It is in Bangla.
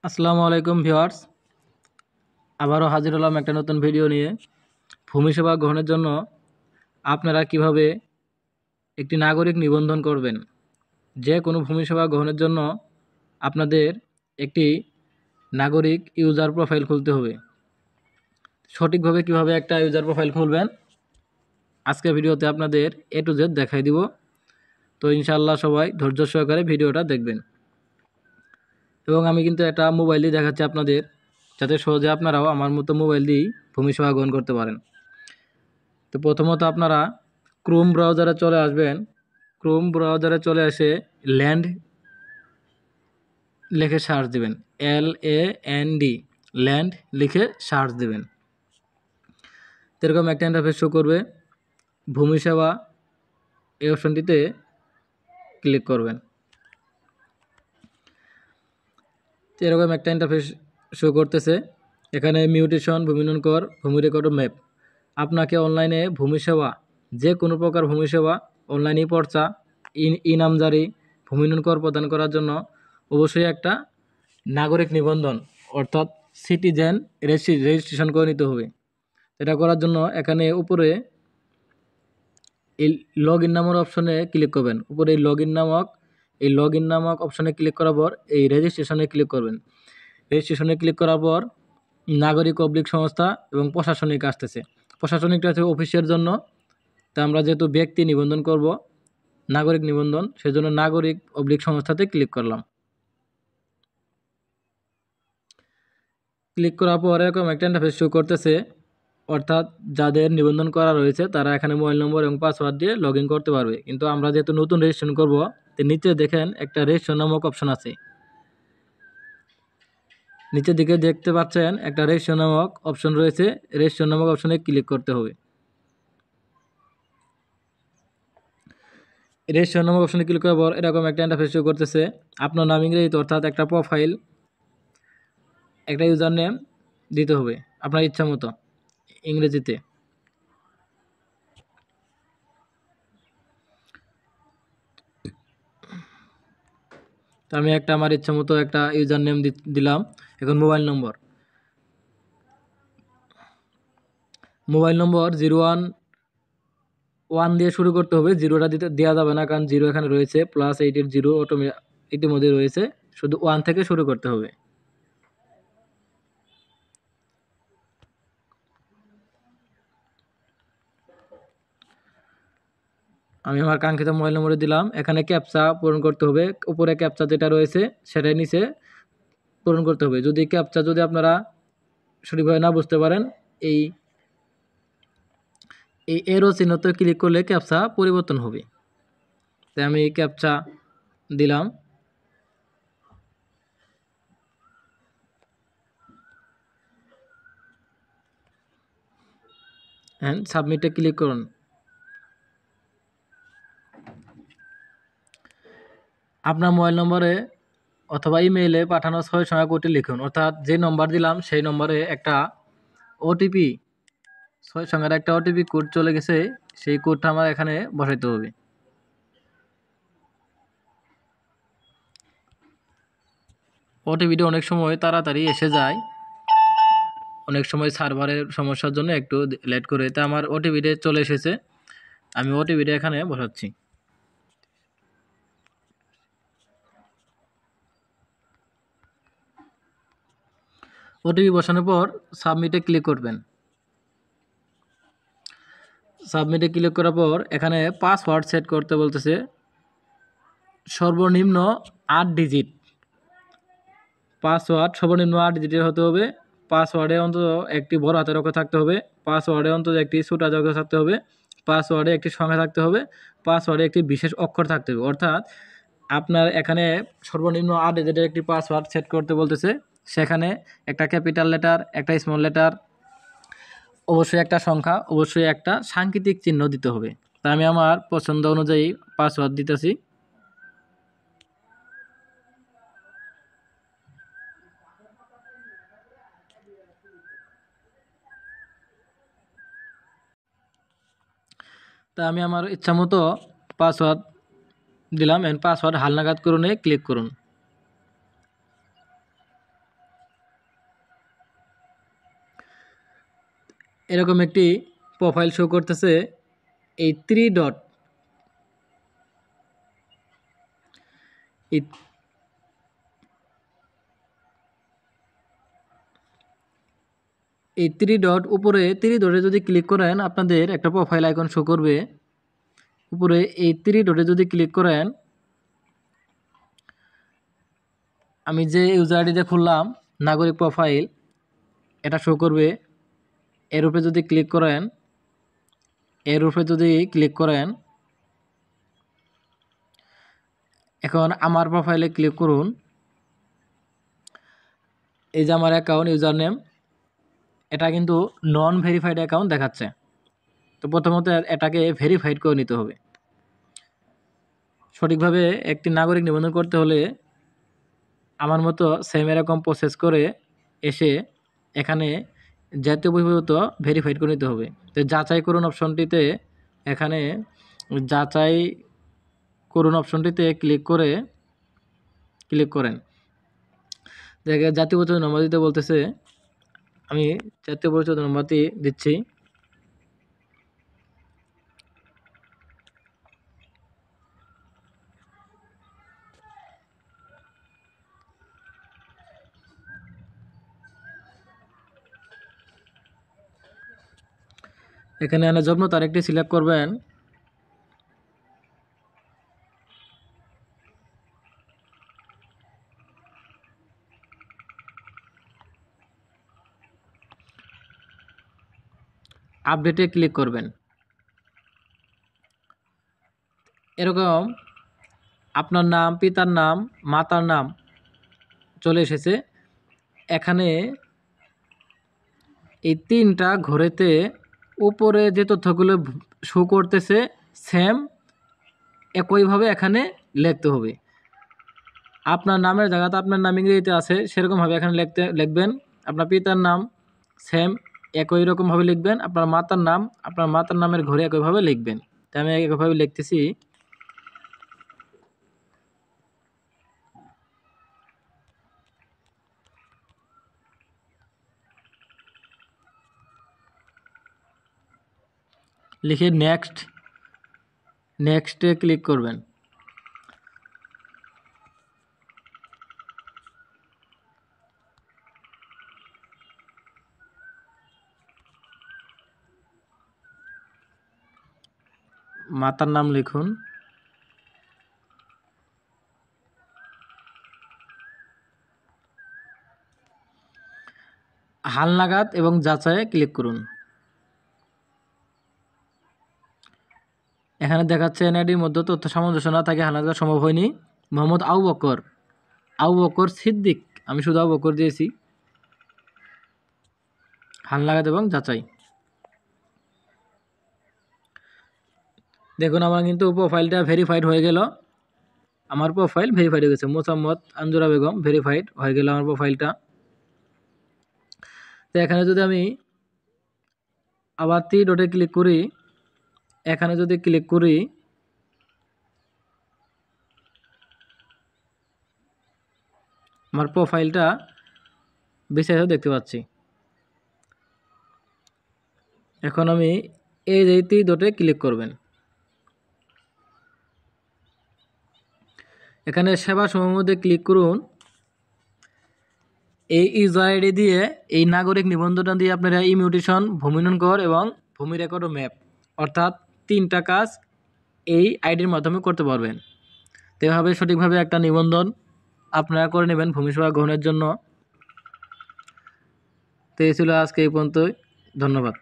আসসালামু আলাইকুম ভিউয়ার্স, আবারও হাজির হলাম একটা নতুন ভিডিও নিয়ে। ভূমি সেবা গ্রহণের জন্য আপনারা কিভাবে একটি নাগরিক নিবন্ধন করবেন। যে কোনো ভূমি সেবা গ্রহণের জন্য আপনাদের একটি নাগরিক ইউজার প্রোফাইল খুলতে হবে। সঠিকভাবে কিভাবে একটা ইউজার প্রোফাইল খুলবেন আজকের ভিডিওতে আপনাদের A to Z দেখাই দিব। তো ইনশাআল্লাহ সবাই ধৈর্য সহকারে ভিডিওটা দেখবেন। এবং আমি কিন্তু একটা মোবাইল দিয়ে দেখাচ্ছি আপনাদের, যাতে সহজে আপনারাও আমার মতো মোবাইল দিয়েই ভূমি সেবা গ্রহণ করতে পারেন। তো প্রথমত আপনারা ক্রোম ব্রাউজারে চলে আসবেন। ক্রোম ব্রাউজারে চলে এসে ল্যান্ড লিখে সার্চ দেবেন, LAND ল্যান্ড লিখে সার্চ দেবেন। এরকম একটা ইন্টারফেস শো করবে। ভূমি সেবা এই অপশনটিতে ক্লিক করবেন। এরকম একটা ইন্টারফেস শো করতেছে। এখানে মিউটেশন, ভূমি উন্নয়ন কর, ভূমি রেকর্ড ও ম্যাপ। আপনাকে অনলাইনে ভূমি সেবা, যে কোনো প্রকার ভূমি সেবা, অনলাইনে পর্চা, ইনামজারি, ভূমি উন্নয়ন কর প্রদান করার জন্য অবশ্যই একটা নাগরিক নিবন্ধন অর্থাৎ সিটিজেন রেজিস্ট্রেশন করে নিতে হবে। এটা করার জন্য এখানে উপরে এই লগ ইন নামের অপশনে ক্লিক করবেন। উপরে এই লগ ইন নামক অপশনে ক্লিক করার পর এই রেজিস্ট্রেশনে ক্লিক করবেন। রেজিস্ট্রেশনে ক্লিক করার পর নাগরিক অবলিক সংস্থা এবং প্রশাসনিক আসতেছে। প্রশাসনিকটা হচ্ছে অফিসের জন্য। তা আমরা যেহেতু ব্যক্তি নিবন্ধন করব, নাগরিক নিবন্ধন, সেজন্য নাগরিক অবলিক সংস্থাতে ক্লিক করলাম। ক্লিক করার পর এরকম একটা ইন্টারফেস শো করতেছে, অর্থাৎ যাদের নিবন্ধন করা রয়েছে তারা এখানে মোবাইল নম্বর এবং পাসওয়ার্ড দিয়ে লগ ইন করতে পারবে। কিন্তু আমরা যেহেতু নতুন রেজিস্ট্রেশন করব, তো নিচে দেখেন একটা রেজিস্ট্রেশন নামক অপশন আছে। নিচের দিকে দেখতে পাচ্ছেন একটা রেজিস্ট্রেশন নামক অপশন রয়েছে। রেজিস্ট্রেশন নামক অপশনে ক্লিক করতে হবে। রেজিস্ট্রেশন নামক অপশনে ক্লিক করার পর এরকম একটা ইন্টারফেস শো করতেছে। আপনার নাম ইংরেজিতে, অর্থাৎ একটা প্রোফাইল, একটা ইউজার নেম দিতে হবে আপনার ইচ্ছা মতো ইংরেজিতে। তো আমি আমার ইচ্ছা মতো একটা ইউজার নেম দিলাম। এখন মোবাইল নম্বর 011 দিয়ে শুরু করতে হবে। জিরোটা দেওয়া যাবে না, কারণ জিরো এখানে রয়েছে। +8 জিরো ইতিমধ্যে রয়েছে, শুধু 1 থেকে শুরু করতে হবে। আমি আমার কাঙ্ক্ষিত মোবাইল নম্বরে দিলাম। এখানে ক্যাপচা পূরণ করতে হবে। উপরে ক্যাপচা যেটা রয়েছে সেটাই নিচে পূরণ করতে হবে। যদি ক্যাপচা আপনারা সঠিকভাবে না বুঝতে পারেন, এই এরো চিহ্নতে ক্লিক করলে ক্যাপচা পরিবর্তন হবে। তাই আমি ক্যাপচা দিলাম। হ্যাঁ, সাবমিটে ক্লিক করুন। আপনার মোবাইল নম্বরে অথবা ইমেইলে পাঠানো 6 সংখ্যা কোডটি লিখুন। অর্থাৎ যে নম্বর দিলাম সেই নম্বরে একটা ওটিপি, 6 সংখ্যার একটা ওটিপি কোড চলে গেছে। সেই কোডটা আমার এখানে বসাইতে হবে। ওটিপিটা অনেক সময় তাড়াতাড়ি এসে যায়, অনেক সময় সার্ভারের সমস্যার জন্য একটু লেট করে। তা আমার ওটিপিটা চলে এসেছে, আমি ওটিপিটা এখানে বসাচ্ছি। ওটিপি বসানোর পর সাবমিটে ক্লিক করবেন। সাবমিটে ক্লিক করার পর এখানে পাসওয়ার্ড সেট করতে বলতেছে। সর্বনিম্ন 8 ডিজিট পাসওয়ার্ড, সর্বনিম্ন 8 ডিজিটের হতে হবে। পাসওয়ার্ডে অন্তত একটি বড় হাতের অক্ষর থাকতে হবে। পাসওয়ার্ডে অন্তত একটি ছোট হাতের অক্ষর থাকতে হবে। পাসওয়ার্ডে একটি সংখ্যা থাকতে হবে। পাসওয়ার্ডে একটি বিশেষ অক্ষর থাকতে হবে। অর্থাৎ আপনার এখানে সর্বনিম্ন 8 ডিজিটের একটি পাসওয়ার্ড সেট করতে বলতেছে। সেখানে একটা ক্যাপিটাল লেটার, একটা স্মল লেটার, অবশ্যই একটা সংখ্যা, অবশ্যই একটা সাংকেতিক চিহ্ন দিতে হবে। তা আমি আমার পছন্দ অনুযায়ী পাসওয়ার্ড দিতেছি। তা আমি আমার ইচ্ছা মতো পাসওয়ার্ড দিলাম। পাসওয়ার্ড হালনাগাদ করুন ক্লিক করুন। এরকম একটি প্রোফাইল শো করতেছে। এই থ্রি ডট এই থ্রি ডট উপরে থ্রি ডটে যদি ক্লিক করেন আপনাদের একটা প্রোফাইল আইকন শো করবে। উপরে এই থ্রি ডটে যদি ক্লিক করেন, আমি যে ইউজার আইডি দিয়ে খুললাম নাগরিক প্রোফাইল, এটা শো করবে। এর উপরে যদি ক্লিক করেন, এখন আমার প্রোফাইলে ক্লিক করুন। এই যে আমার অ্যাকাউন্ট ইউজার নেম, এটা কিন্তু নন ভেরিফাইড অ্যাকাউন্ট দেখাচ্ছে। তো প্রথমত এটাকে ভেরিফাইড করে নিতে হবে। সঠিকভাবে একটি নাগরিক নিবন্ধন করতে হলে আমার মতো সেম এরকম প্রসেস করে এসে এখানে জাতীয় পরিচয়পত্র ভেরিফাইড করে নিতে হবে। তো যাচাই করুন অপশনটিতে, এখানে যাচাই করুন অপশনটিতে ক্লিক করেন। দেখে জাতীয় পরিচয় নম্বর দিতে বলতেছে, আমি জাতীয় পরিচয় নম্বরটি দিচ্ছি। এখানে জন্ম তারিখটি সিলেক্ট করবেন। আপডেটে ক্লিক করবেন। এরকম আপনার নাম, পিতার নাম, মাতার নাম চলে এসেছে। এখানে এই তিনটা ঘরেতে উপরে যে তথ্যগুলো শো করতেছে সেম একইভাবে এখানে লিখতে হবে। আপনার নামের জায়গাতে আপনার নাম ইংরেজিতে আছে, সেরকমভাবে এখানে লিখবেন। আপনার পিতার নাম সেম একই রকমভাবে লিখবেন। আপনার মাতার নামের ঘরে একইভাবে লিখবেন। তাই আমি একইভাবে লিখতেছি। লিখে নেক্সটে ক্লিক করবেন। মাতার নাম লিখুন। হালনাগাদ এবং যাচাইয়ে ক্লিক করুন। এখানে দেখাচ্ছে এনআইডির মধ্যে তথ্য সামঞ্জস্য না থাকে, হালনাগাদ সম্ভব হয়নি। মোহাম্মদ আবু বকর সিদ্দিক, আমি শুধু আবু বকর দিয়েছি। হালনাগাদ এবং যাচাই। দেখুন আমার কিন্তু প্রোফাইলটা ভেরিফাইড হয়ে গেল। আমার প্রোফাইল ভেরিফাইড হয়ে গেছে। মোসাম্মদ আঞ্জুরা বেগম ভেরিফাইড হয়ে গেল আমার প্রোফাইলটা। তো এখানে যদি আমি আবার থ্রি ডটে ক্লিক করি, এখানে যদি ক্লিক করি, আমার প্রোফাইলটা বিস্তারিত দেখতে পাচ্ছি। এখন আমি এই যে থ্রি ডটে ক্লিক করবেন। এখানে সেবা সমূহের মধ্যে ক্লিক করুন। এই ইউজার আইডি দিয়ে, এই নাগরিক নিবন্ধনটা দিয়ে আপনারা ইমিউটেশন, ভূমি উন্নয়ন কর এবং ভূমি রেকর্ড ও ম্যাপ, অর্থাৎ তিনটা কাজ এই আইডির মাধ্যমে করতে পারবেন। তো এভাবে সঠিকভাবে একটা নিবন্ধন আপনারা করে নেবেন ভূমি সেবা গ্রহণের জন্য। তো এই ছিল আজকে এই পর্যন্তই। ধন্যবাদ।